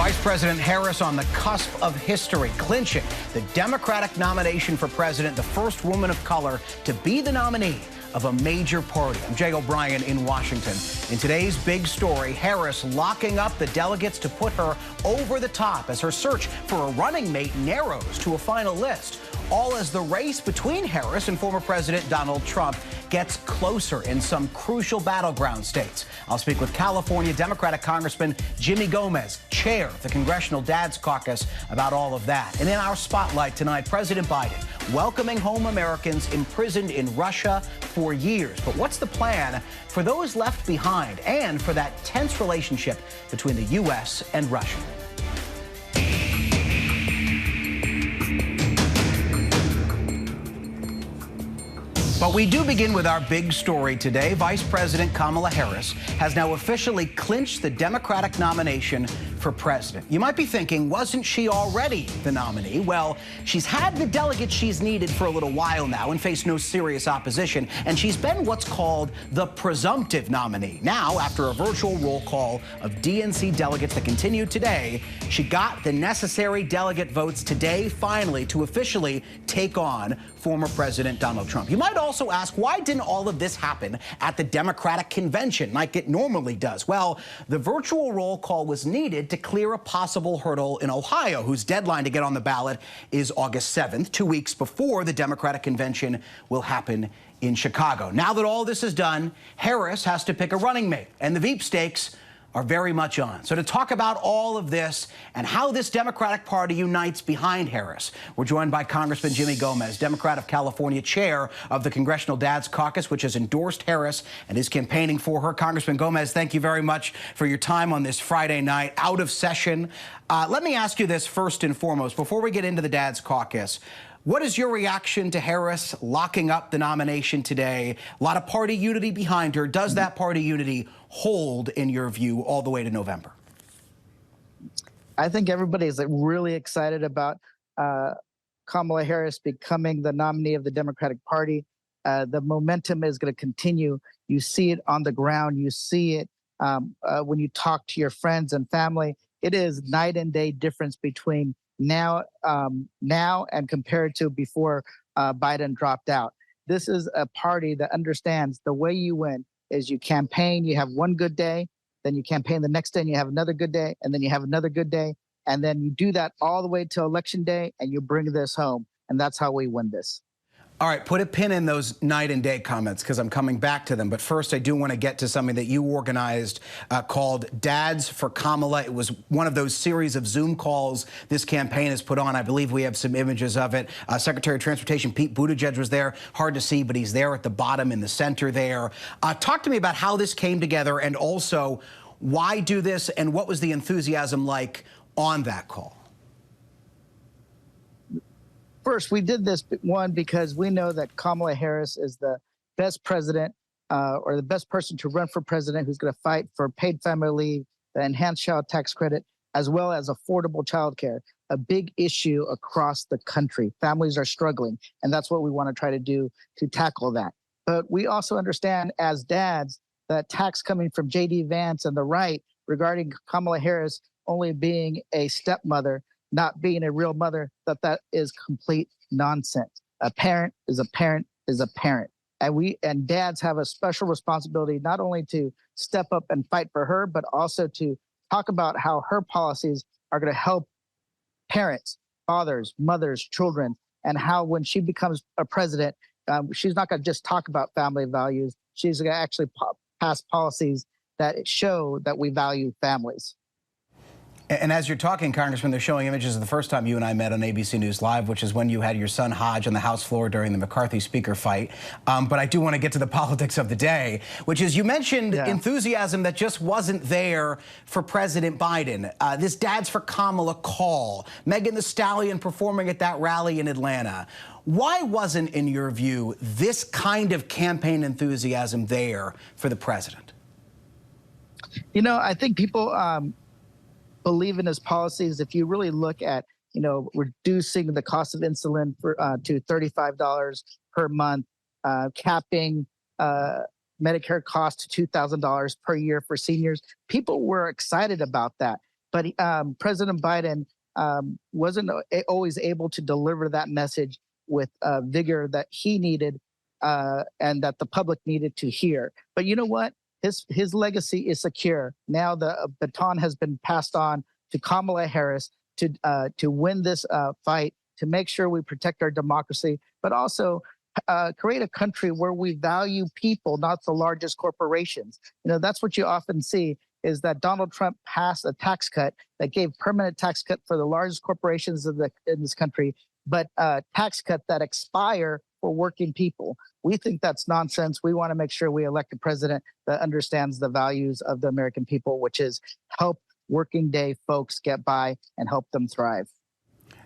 Vice President Harris on the cusp of history, clinching the Democratic nomination for president, the first woman of color to be the nominee of a major party. I'm Jay O'Brien in Washington. In today's big story, Harris locking up the delegates to put her over the top as her search for a running mate narrows to a final list. All as the race between Harris and former President Donald Trump gets closer in some crucial battleground states. I'll speak with California Democratic Congressman Jimmy Gomez, chair of the Congressional Dads Caucus, about all of that. And in our spotlight tonight, President Biden welcoming home Americans imprisoned in Russia for years. But what's the plan for those left behind and for that tense relationship between the U.S. and Russia? But we do begin with our big story today. Vice President Kamala Harris has now officially clinched the Democratic nomination for president. You might be thinking, wasn't she already the nominee? Well, she's had the delegates she's needed for a little while now and faced no serious opposition, and she's been what's called the presumptive nominee. Now, after a virtual roll call of DNC delegates that continued today, she got the necessary delegate votes today, finally, to officially take on former President Donald Trump. You might also ask, why didn't all of this happen at the Democratic convention like it normally does? Well, the virtual roll call was needed to clear a possible hurdle in Ohio, whose deadline to get on the ballot is August 7th, 2 weeks before the Democratic convention will happen in Chicago. Now that all this is done, Harris has to pick a running mate, and the Veep stakes are very much on. So to talk about all of this and how this Democratic Party unites behind Harris, we're joined by Congressman Jimmy Gomez, Democrat of California, chair of the Congressional Dads Caucus, which has endorsed Harris and is campaigning for her. Congressman Gomez, thank you very much for your time on this Friday night, out of session. Let me ask you this first and foremost, before we get into the Dads Caucus. What is your reaction to Harris locking up the nomination today? A lot of party unity behind her. Does that party unity hold, in your view, all the way to November? I think everybody is really excited about Kamala Harris becoming the nominee of the Democratic Party. The momentum is going to continue. You see it on the ground. You see it when you talk to your friends and family. It is night and day difference between now and compared to before Biden dropped out. This is a party that understands the way you win is you campaign, you have one good day, then you campaign the next day and you have another good day, and then you have another good day, and then you do that all the way to Election Day and you bring this home. And that's how we win this. All right, put a pin in those night and day comments because I'm coming back to them. But first, I do want to get to something that you organized called Dads for Kamala. It was one of those series of Zoom calls this campaign has put on. I believe we have some images of it. Secretary of Transportation Pete Buttigieg was there. Hard to see, but he's there at the bottom in the center there. Talk to me about how this came together and also why do this and what was the enthusiasm like on that call? First, we did this one because we know that Kamala Harris is the best president or the best person to run for president who's going to fight for paid family leave, the enhanced child tax credit, as well as affordable child care, a big issue across the country. Families are struggling, and that's what we want to try to do to tackle that. But we also understand as dads that attacks coming from J.D. Vance and the right regarding Kamala Harris only being a stepmother, not being a real mother, that is complete nonsense. A parent is a parent is a parent. And dads have a special responsibility not only to step up and fight for her, but also to talk about how her policies are going to help parents, fathers, mothers, children, and how when she becomes a president, she's not going to just talk about family values. She's going to actually pass policies that show that we value families. And as you're talking, Congressman, they're showing images of the first time you and I met on ABC News Live, which is when you had your son Hodge on the House floor during the McCarthy speaker fight. But I do want to get to the politics of the day, which is you mentioned enthusiasm that just wasn't there for President Biden. This Dads for Kamala call, Megan Thee Stallion performing at that rally in Atlanta. Why wasn't, in your view, this kind of campaign enthusiasm there for the president? You know, I think people believe in his policies. If you really look at, reducing the cost of insulin to $35 per month, capping Medicare costs to $2,000 per year for seniors, people were excited about that. But President Biden wasn't always able to deliver that message with vigor that he needed and that the public needed to hear. But you know what? His legacy is secure. Now the baton has been passed on to Kamala Harris to win this fight, to make sure we protect our democracy, but also create a country where we value people, not the largest corporations. You know, that's what you often see, is that Donald Trump passed a tax cut that gave permanent tax cut for the largest corporations in this country, but tax cut that expire for working people. We think that's nonsense. We want to make sure we elect a president that understands the values of the American people, which is help working day folks get by and help them thrive.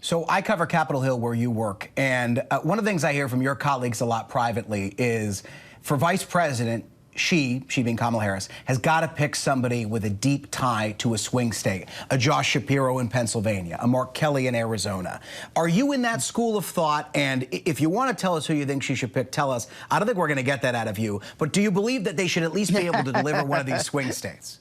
So I cover Capitol Hill where you work, and one of the things I hear from your colleagues a lot privately is for vice president, she being Kamala Harris, has got to pick somebody with a deep tie to a swing state, a Josh Shapiro in Pennsylvania, a Mark Kelly in Arizona. Are you in that school of thought? And if you want to tell us who you think she should pick, tell us. I don't think we're going to get that out of you, but do you believe that they should at least be able to deliver one of these swing states?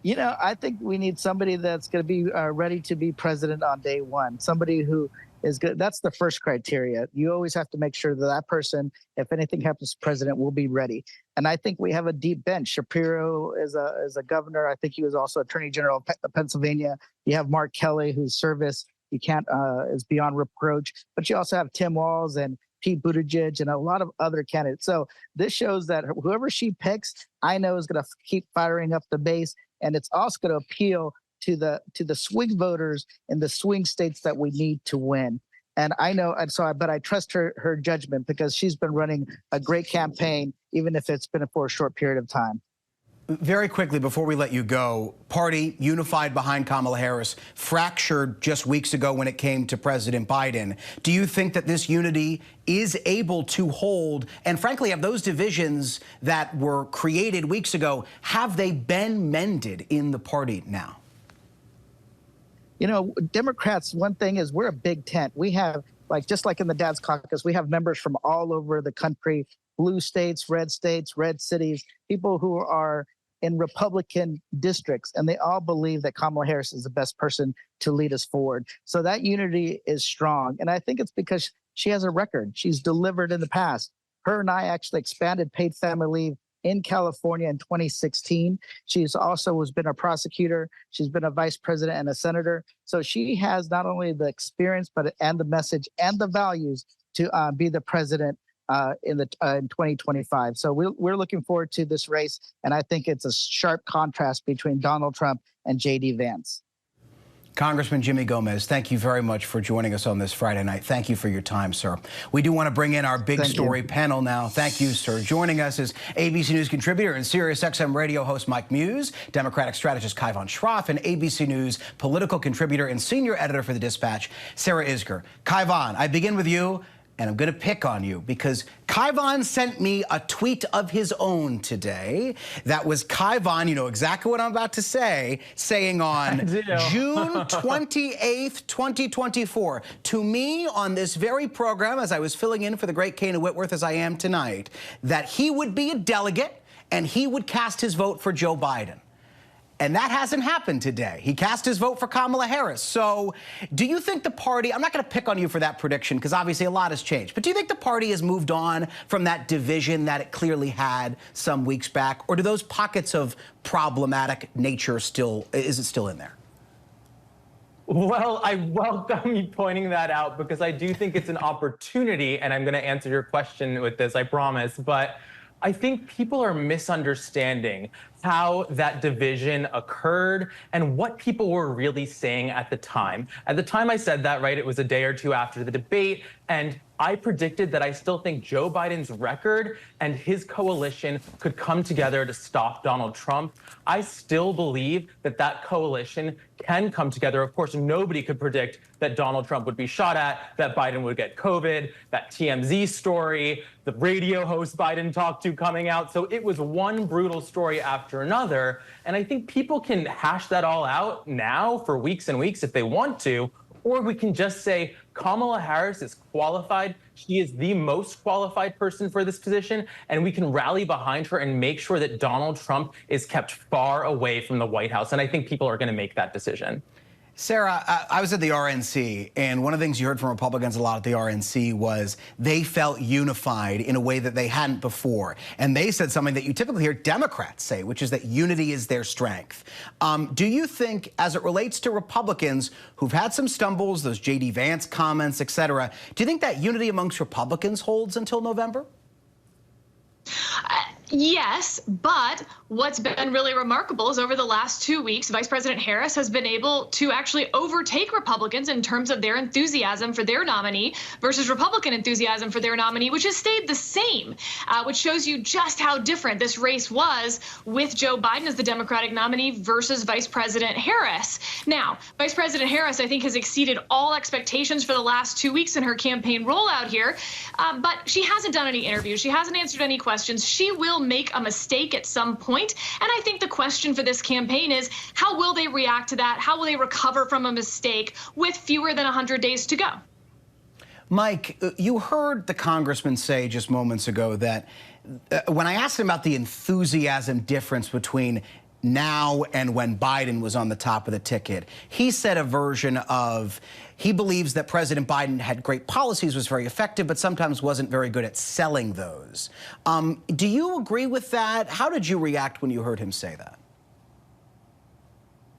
You know, I think we need somebody that's going to be ready to be president on day one. Somebody who is good. That's the first criteria. You always have to make sure that that person, if anything happens to president, will be ready. And I think we have a deep bench. Shapiro is a governor. I think he was also Attorney General of Pennsylvania. You have Mark Kelly, whose service you can't is beyond reproach. But you also have Tim Walz and Pete Buttigieg and a lot of other candidates. So this shows that whoever she picks, I know is going to keep firing up the base. And it's also going to appeal to the swing voters in the swing states that we need to win. And I know, but I trust her judgment, because she's been running a great campaign, even if it's been for a short period of time. Very quickly, before we let you go, party unified behind Kamala Harris, fractured just weeks ago when it came to President Biden. Do you think that this unity is able to hold? And frankly, have those divisions that were created weeks ago, have they been mended in the party now? You know, Democrats, one thing is we're a big tent. We have, just like in the Dad's Caucus, we have members from all over the country, blue states, red cities, people who are in Republican districts, and they all believe that Kamala Harris is the best person to lead us forward. So that unity is strong. And I think it's because she has a record. She's delivered in the past. Her and I actually expanded paid family leave in California in 2016. She's also been a prosecutor. She's been a vice president and a senator. So she has not only the experience, and the message and the values to be the president in 2025. So we're looking forward to this race, and I think it's a sharp contrast between Donald Trump and J.D. Vance. Congressman Jimmy Gomez, thank you very much for joining us on this Friday night. Thank you for your time, sir. We do want to bring in our big story panel now. Thank you, sir. Joining us is ABC News contributor and SiriusXM radio host Mike Muse, Democratic strategist Kaivan Schroff, and ABC News political contributor and senior editor for The Dispatch, Sarah Isgur. Kaivan, I begin with you. And I'm going to pick on you because Kaivan sent me a tweet of his own today. That was Kaivan, you know exactly what I'm about to say, saying on June 28th, 2024, to me on this very program, as I was filling in for the great Kana Whitworth as I am tonight, that he would be a delegate and he would cast his vote for Joe Biden. And that hasn't happened today. He cast his vote for Kamala Harris. So do you think the party, I'm not going to pick on you for that prediction because obviously a lot has changed, but do you think the party has moved on from that division that it clearly had some weeks back? Or do those pockets of problematic nature is it still in there? Well, I welcome you pointing that out because I do think it's an opportunity, and I'm going to answer your question with this, I promise. But I think people are misunderstanding how that division occurred and what people were really saying at the time. At the time I said that, right, it was a day or two after the debate, and I predicted that I still think Joe Biden's record and his coalition could come together to stop Donald Trump. I still believe that that coalition can come together. Of course, nobody could predict that Donald Trump would be shot at, that Biden would get COVID, that TMZ story, the radio host Biden talked to coming out. So it was one brutal story after another. And I think people can hash that all out now for weeks and weeks if they want to, or we can just say Kamala Harris is qualified. She is the most qualified person for this position, and we can rally behind her and make sure that Donald Trump is kept far away from the White House. And I think people are going to make that decision. Sarah, I was at the RNC, and one of the things you heard from Republicans a lot at the RNC was they felt unified in a way that they hadn't before. And they said something that you typically hear Democrats say, which is that unity is their strength. Do you think, as it relates to Republicans who've had some stumbles, those J.D. Vance comments, et cetera, do you think that unity amongst Republicans holds until November? Yes, but what's been really remarkable is over the last 2 weeks, Vice President Harris has been able to actually overtake Republicans in terms of their enthusiasm for their nominee versus Republican enthusiasm for their nominee, which has stayed the same, which shows you just how different this race was with Joe Biden as the Democratic nominee versus Vice President Harris. Now, Vice President Harris, I think, has exceeded all expectations for the last 2 weeks in her campaign rollout here, but she hasn't done any interviews. She hasn't answered any questions. She will make a mistake at some point. And I think the question for this campaign is, how will they react to that? How will they recover from a mistake with fewer than 100 days to go? Mike, you heard the congressman say just moments ago that when I asked him about the enthusiasm difference between now and when Biden was on the top of the ticket, he said a version of, he believes that President Biden had great policies, was very effective, but sometimes wasn't very good at selling those. Do you agree with that? How did you react when you heard him say that?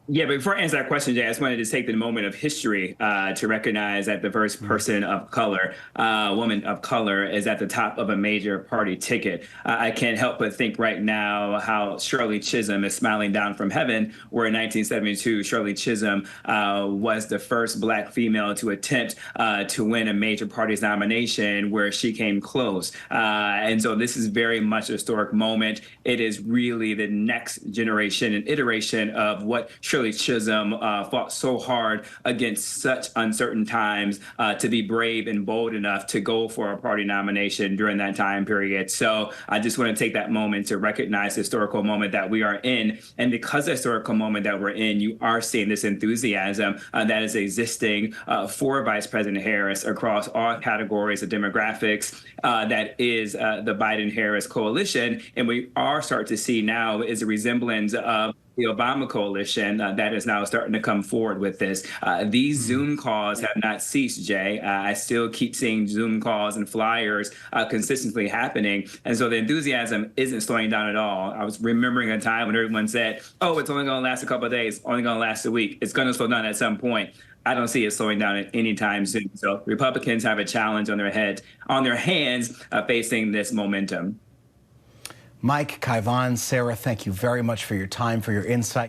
Yeah, but before I answer that question, Jay, I just wanted to take the moment of history to recognize that the first person of color, woman of color, is at the top of a major party ticket. I can't help but think right now how Shirley Chisholm is smiling down from heaven, where in 1972, Shirley Chisholm was the first Black female to attempt to win a major party's nomination, where she came close. And so this is very much a historic moment. It is really the next generation and iteration of what Shirley Chisholm fought so hard against such uncertain times to be brave and bold enough to go for a party nomination during that time period. So I just want to take that moment to recognize the historical moment that we are in. And because of the historical moment that we're in, you are seeing this enthusiasm that is existing for Vice President Harris across all categories of demographics. That is the Biden-Harris coalition. And we are starting to see now is a resemblance of the Obama coalition that is now starting to come forward with this. These Zoom calls have not ceased, Jay. I still keep seeing Zoom calls and flyers consistently happening. And so the enthusiasm isn't slowing down at all. I was remembering a time when everyone said, oh, it's only going to last a couple of days, only going to last a week. It's going to slow down at some point. I don't see it slowing down at any time soon. So Republicans have a challenge on their hands facing this momentum. Mike, Kaivan, Sarah, thank you very much for your time, for your insight.